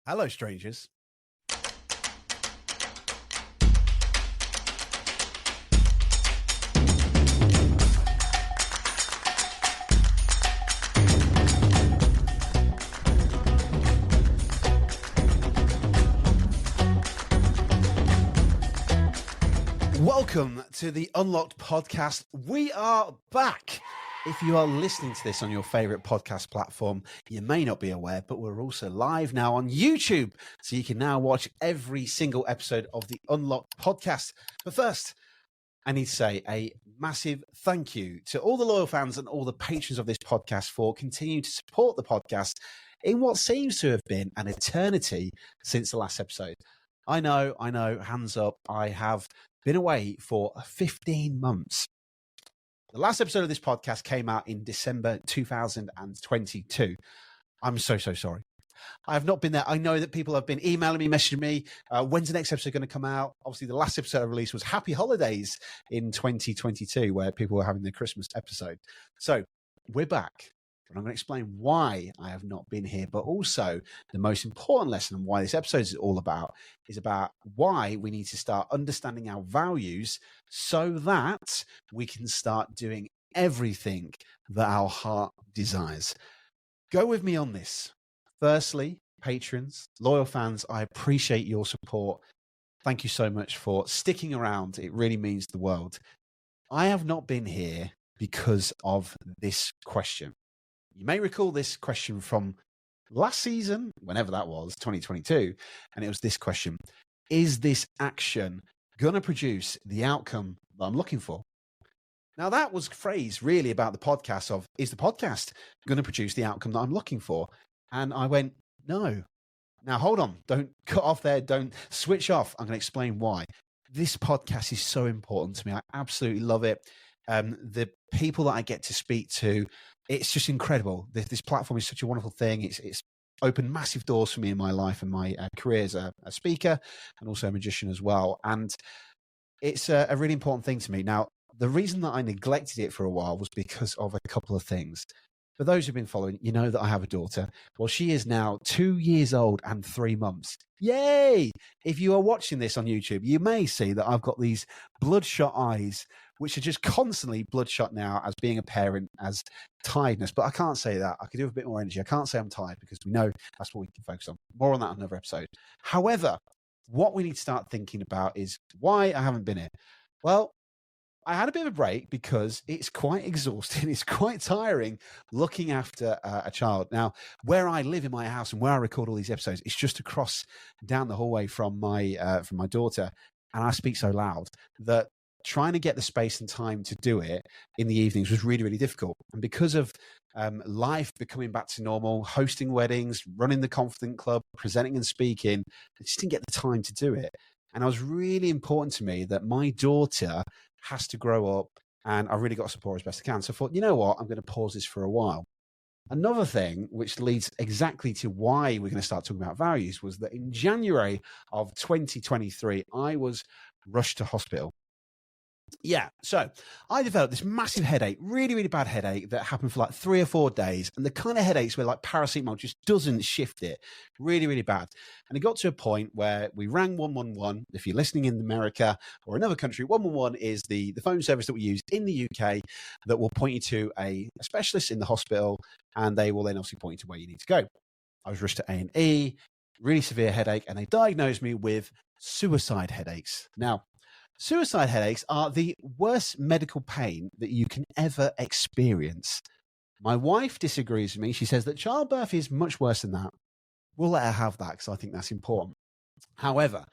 Hello, strangers. Welcome to the Unlocked podcast. We are back. If you are listening to this on your favorite podcast platform, you may not be aware, but we're also live now on YouTube. So you can now watch every single episode of the Unlocked podcast. But first, I need to say a massive thank you to all the loyal fans and all the patrons of this podcast for continuing to support the podcast in what seems to have been an eternity since the last episode. I know, hands up, I have been away for 15 months. The last episode of this podcast came out in December 2022. I'm so sorry. I have not been there. I know that people have been emailing me, messaging me. When's the next episode going to come out? Obviously, the last episode I released was Happy Holidays in 2022, where people were having their Christmas episode. So we're back. And I'm going to explain why I have not been here, but also the most important lesson and why this episode is all about is about why we need to start understanding our values so that we can start doing everything that our heart desires. Go with me on this. Firstly, patrons, loyal fans, I appreciate your support. Thank you so much for sticking around. It really means the world. I have not been here because of this question. You may recall this question from last season, whenever that was, 2022, and it was this question: is this action going to produce the outcome that I'm looking for? Now, that was phrased really about the podcast of, is the podcast going to produce the outcome that I'm looking for? And I went, no. Now, hold on. Don't cut off there. Don't switch off. I'm going to explain why. This podcast is so important to me. I absolutely love it. The people that I get to speak to, it's just incredible. This platform is such a wonderful thing. It's opened massive doors for me in my life and my career as a speaker and also a magician as well. And it's a really important thing to me. Now, the reason that I neglected it for a while was because of a couple of things. For those who've been following, you know that I have a daughter. Well, she is now 2 years old and 3 months. Yay! If you are watching this on YouTube, you may see that I've got these bloodshot eyes, which are just constantly bloodshot now as being a parent, as tiredness. But I can't say that. I could do with a bit more energy. I can't say I'm tired because we know that's what we can focus on. More on that on another episode. However, what we need to start thinking about is why I haven't been here. Well, I had a bit of a break because it's quite exhausting. It's quite tiring looking after a child. Now, where I live in my house and where I record all these episodes, it's just across down the hallway from my daughter. And I speak so loud that trying to get the space and time to do it in the evenings was really, really difficult. And because of life becoming back to normal, hosting weddings, running the Confident Club, presenting and speaking, I just didn't get the time to do it. And it was really important to me that my daughter has to grow up, and I really got to support as best I can. So I thought, you know what, I'm going to pause this for a while. Another thing, which leads exactly to why we're going to start talking about values, was that in January of 2023, I was rushed to hospital. Yeah, so I developed this massive headache, really, really bad headache that happened for like 3 or 4 days. And the kind of headaches where like paracetamol just doesn't shift it. Really, really bad. And it got to a point where we rang 111. If you're listening in America or another country, 111 is the phone service that we use in the UK that will point you to a specialist in the hospital, and they will then obviously point you to where you need to go. I was rushed to A&E, really severe headache, and they diagnosed me with suicide headaches. Now, suicide headaches are the worst medical pain that you can ever experience. My wife disagrees with me. She says that childbirth is much worse than that. We'll let her have that because I think that's important. However,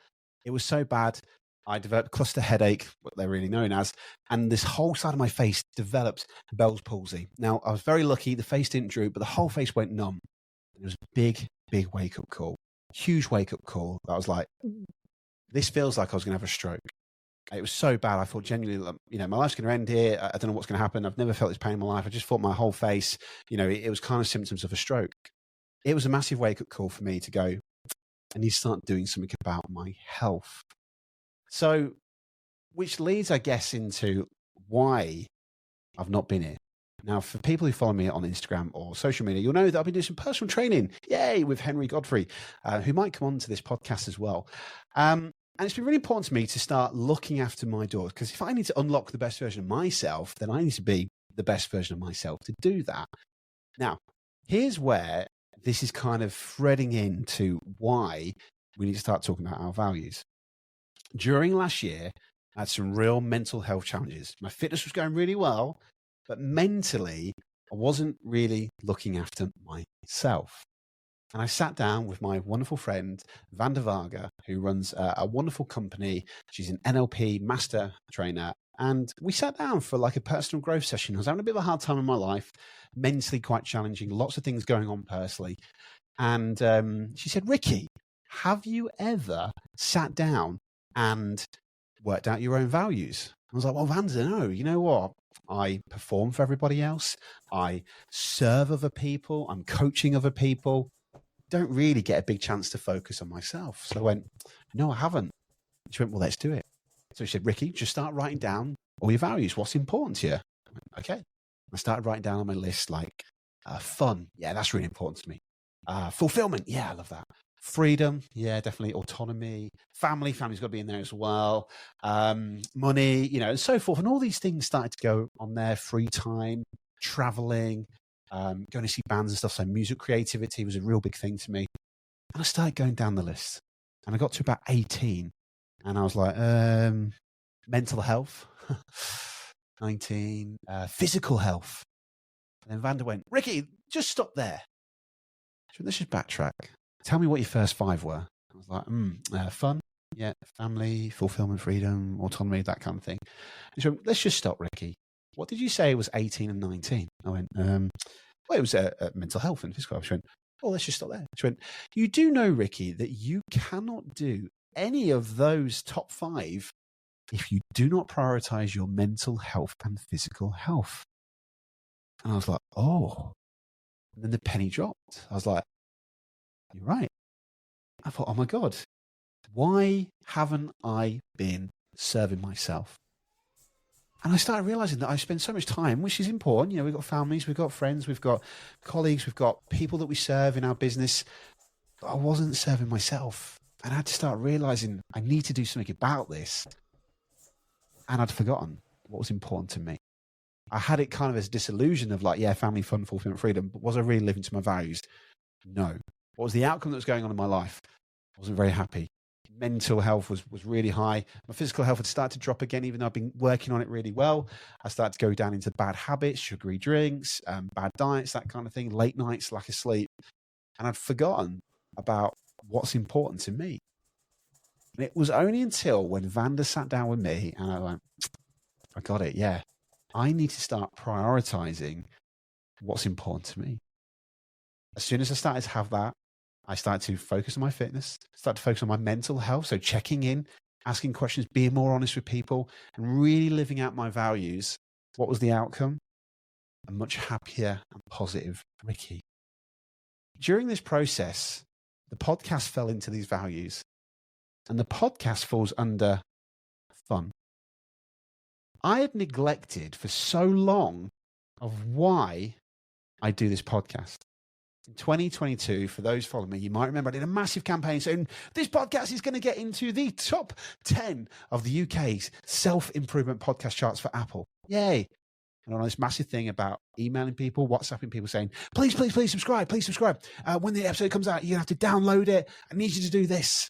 it was so bad, I developed cluster headache, what they're really known as, and this whole side of my face developed Bell's palsy. Now, I was very lucky. The face didn't droop, but the whole face went numb. It was a big, big wake-up call. Huge wake-up call. I was like, this feels like I was going to have a stroke. It was so bad. I thought genuinely, my life's going to end here. I don't know what's going to happen. I've never felt this pain in my life. I just thought my whole face, it was kind of symptoms of a stroke. It was a massive wake-up call for me to go, I need to start doing something about my health. So, which leads, I guess, into why I've not been here. Now, for people who follow me on Instagram or social media, you'll know that I've been doing some personal training, yay, with Henry Godfrey, who might come on to this podcast as well. And it's been really important to me to start looking after my daughters, because if I need to unlock the best version of myself, then I need to be the best version of myself to do that. Now, here's where this is kind of threading into why we need to start talking about our values. During last year, I had some real mental health challenges. My fitness was going really well, but mentally, I wasn't really looking after myself. And I sat down with my wonderful friend, Vanda Varga, who runs a wonderful company. She's an NLP master trainer. And we sat down for like a personal growth session. I was having a bit of a hard time in my life, mentally quite challenging, lots of things going on personally. And she said, Ricky, have you ever sat down and worked out your own values? I was like, well, Vanda, no, you know what? I perform for everybody else. I serve other people. I'm coaching other people. Don't really get a big chance to focus on myself. So I went, no, I haven't. She went, well, let's do it. So she said, Ricky, just start writing down all your values. What's important to you? I went, okay. I started writing down on my list, like fun. Yeah, that's really important to me. Fulfillment. Yeah, I love that. Freedom. Yeah, definitely. Autonomy. Family's got to be in there as well. Money, and so forth. And all these things started to go on there. Free time, traveling, going to see bands and stuff. So music creativity was a real big thing to me. And I started going down the list. And I got to about 18. And I was like, mental health, 19, physical health. And then Vanda went, Ricky, just stop there. She went, let's just backtrack. Tell me what your first 5 were. I was like, fun, yeah, family, fulfillment, freedom, autonomy, that kind of thing. And she went, let's just stop, Ricky. What did you say was 18 and 19? I went, well, it was mental health and physical health. She went, oh, let's just stop there. She went, you do know, Ricky, that you cannot do any of those top 5 if you do not prioritize your mental health and physical health. And I was like, oh. And then the penny dropped. I was like, you're right. I thought, oh my God, why haven't I been serving myself? And I started realizing that I spend so much time, which is important. We've got families, we've got friends, we've got colleagues, we've got people that we serve in our business. But I wasn't serving myself. And I had to start realizing I need to do something about this. And I'd forgotten what was important to me. I had it kind of as disillusion of like, yeah, family, fun, fulfillment, freedom. But was I really living to my values? No. What was the outcome that was going on in my life? I wasn't very happy. Mental health was really high. My physical health had started to drop again, even though I've been working on it really well. I started to go down into bad habits, sugary drinks, bad diets, that kind of thing, late nights, lack of sleep. And I'd forgotten about what's important to me. And it was only until when Vanda sat down with me and I went, I got it. Yeah. I need to start prioritizing what's important to me. As soon as I started to have that, I started to focus on my fitness, start to focus on my mental health. So checking in, asking questions, being more honest with people, and really living out my values. What was the outcome? A much happier and positive Ricky. During this process, the podcast fell into these values, and the podcast falls under fun. I had neglected for so long of why I do this podcast. In 2022, for those following me, you might remember I did a massive campaign saying this podcast is going to get into the top 10 of the UK's self-improvement podcast charts for Apple. Yay. And on this massive thing about emailing people, WhatsApping people saying, please, please, please subscribe, please subscribe. When the episode comes out, you're going to have to download it. I need you to do this.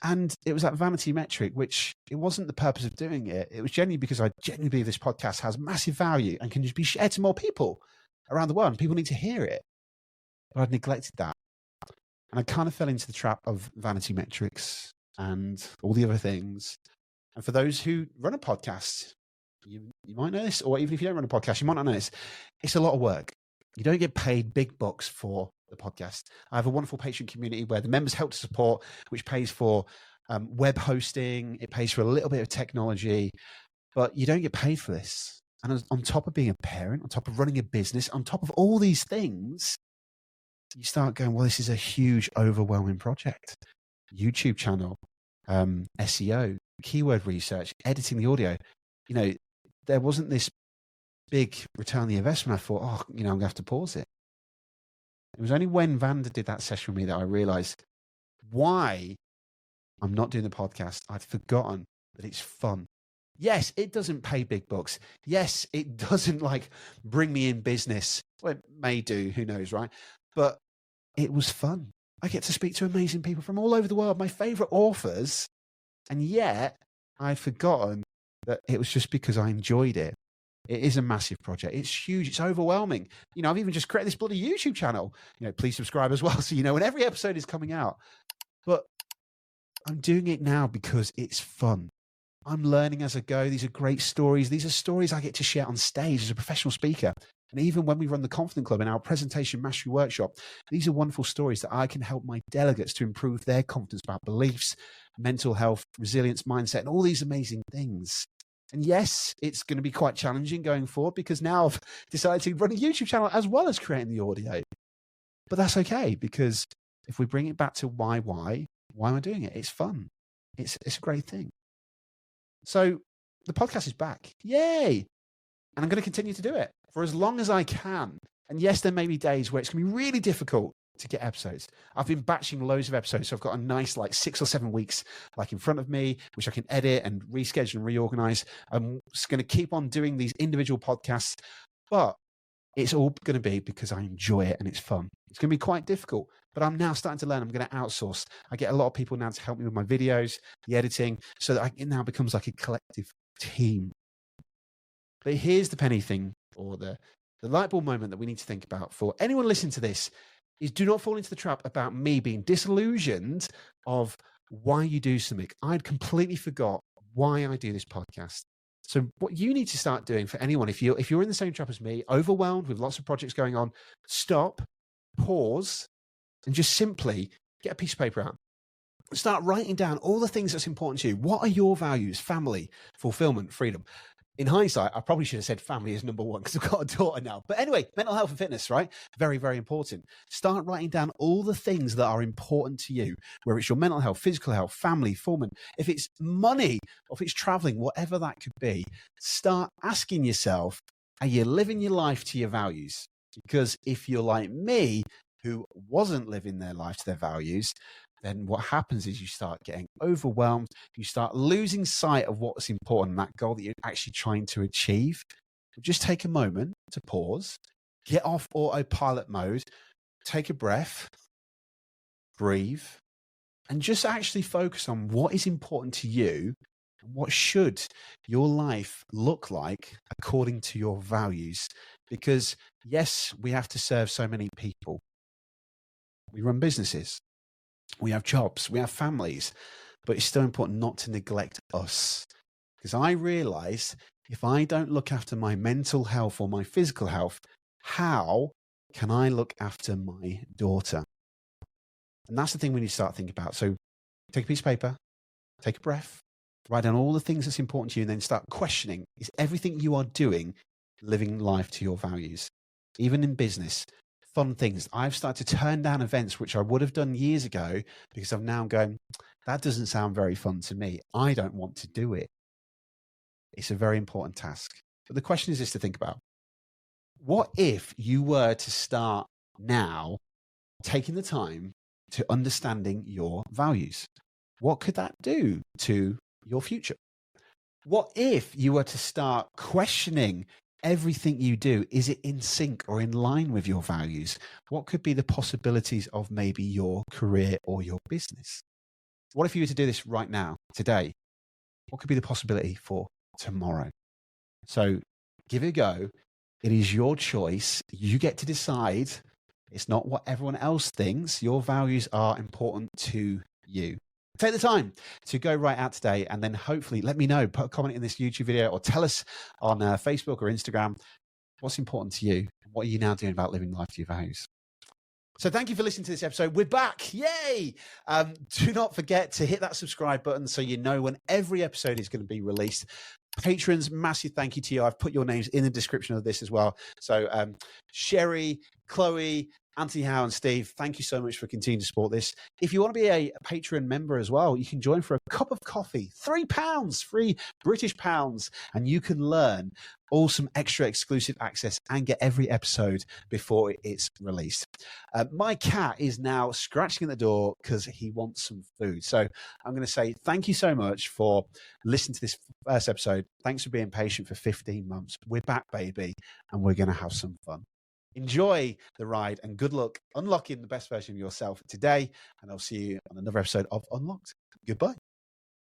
And it was that vanity metric, which it wasn't the purpose of doing it. It was genuinely because I genuinely believe this podcast has massive value and can just be shared to more people around the world. And people need to hear it. But I'd neglected that. And I kind of fell into the trap of vanity metrics and all the other things. And for those who run a podcast, you might know this, or even if you don't run a podcast, you might not know this. It's a lot of work. You don't get paid big bucks for the podcast. I have a wonderful Patreon community where the members help to support, which pays for web hosting. It pays for a little bit of technology, but you don't get paid for this. And on top of being a parent, on top of running a business, on top of all these things, you start going, well, this is a huge, overwhelming project. YouTube channel, SEO, keyword research, editing the audio. There wasn't this big return on the investment, I thought, oh, I'm going to have to pause it. It was only when Vanda did that session with me that I realized why I'm not doing the podcast. I'd forgotten that it's fun. Yes, it doesn't pay big bucks. Yes, it doesn't bring me in business. Well, it may do, who knows, right? But it was fun. I get to speak to amazing people from all over the world, my favorite authors. And yet I'd forgotten that it was just because I enjoyed it. It is a massive project. It's huge. It's overwhelming. I've even just created this bloody YouTube channel. Please subscribe as well, so when every episode is coming out. But I'm doing it now because it's fun. I'm learning as I go. These are great stories. These are stories I get to share on stage as a professional speaker. And even when we run the Confident Club in our presentation mastery workshop, these are wonderful stories that I can help my delegates to improve their confidence about beliefs, mental health, resilience, mindset, and all these amazing things. And yes, it's going to be quite challenging going forward because now I've decided to run a YouTube channel as well as creating the audio. But that's okay, because if we bring it back to why am I doing it? It's fun. It's a great thing. So the podcast is back. Yay. And I'm going to continue to do it for as long as I can. And yes, there may be days where it's going to be really difficult to get episodes. I've been batching loads of episodes. So I've got a nice 6 or 7 weeks in front of me, which I can edit and reschedule and reorganize. I'm just going to keep on doing these individual podcasts, but it's all going to be because I enjoy it and it's fun. It's going to be quite difficult, but I'm now starting to learn. I'm going to outsource. I get a lot of people now to help me with my videos, the editing, so that it now becomes like a collective team. But here's the penny thing, or the light bulb moment that we need to think about for anyone listening to this, is do not fall into the trap about me being disillusioned of why you do something. I'd completely forgot why I do this podcast. So what you need to start doing for anyone, if you're in the same trap as me, overwhelmed with lots of projects going on, stop, pause, and just simply get a piece of paper out. Start writing down all the things that's important to you. What are your values? Family, fulfillment, freedom. In hindsight, I probably should have said family is number one because I've got a daughter now. But anyway, mental health and fitness, right? Very, very important. Start writing down all the things that are important to you, whether it's your mental health, physical health, family, fulfillment, if it's money, or if it's traveling, whatever that could be. Start asking yourself, are you living your life to your values? Because if you're like me, who wasn't living their life to their values, then what happens is you start getting overwhelmed. You start losing sight of what's important, that goal that you're actually trying to achieve. Just take a moment to pause, get off autopilot mode, take a breath, breathe, and just actually focus on what is important to you and what should your life look like according to your values. Because yes, we have to serve so many people. We run businesses. We have jobs, we have families, but it's still important not to neglect us. Because I realize if I don't look after my mental health or my physical health, how can I look after my daughter? And that's the thing we need to start thinking about. So take a piece of paper, take a breath, write down all the things that's important to you, and then start questioning, is everything you are doing living life to your values? Even in business. Fun things. I've started to turn down events which I would have done years ago because I'm now going, that doesn't sound very fun to me. I don't want to do it. It's a very important task. But the question is this to think about. What if you were to start now taking the time to understanding your values? What could that do to your future? What if you were to start questioning everything you do? Is it in sync or in line with your values? What could be the possibilities of maybe your career or your business? What if you were to do this right now, today? What could be the possibility for tomorrow? So give it a go. It is your choice. You get to decide. It's not what everyone else thinks. Your values are important to you. Take the time to go right out today, and then hopefully let me know, put a comment in this YouTube video, or tell us on Facebook or Instagram what's important to you. What are you now doing about living life to your values? So thank you for listening to this episode. We're back. Yay. Do not forget to hit that subscribe button so you know when every episode is going to be released. Patrons, massive thank you to you. I've put your names in the description of this as well. So Sherry, Chloe, Anthony Howe and Steve, thank you so much for continuing to support this. If you want to be a Patreon member as well, you can join for a cup of coffee, £3, free British pounds, and you can learn all some extra exclusive access and get every episode before it's released. My cat is now scratching at the door because he wants some food. So I'm going to say thank you so much for listening to this first episode. Thanks for being patient for 15 months. We're back, baby, and we're going to have some fun. Enjoy the ride and good luck unlocking the best version of yourself today. And I'll see you on another episode of Unlocked. Goodbye.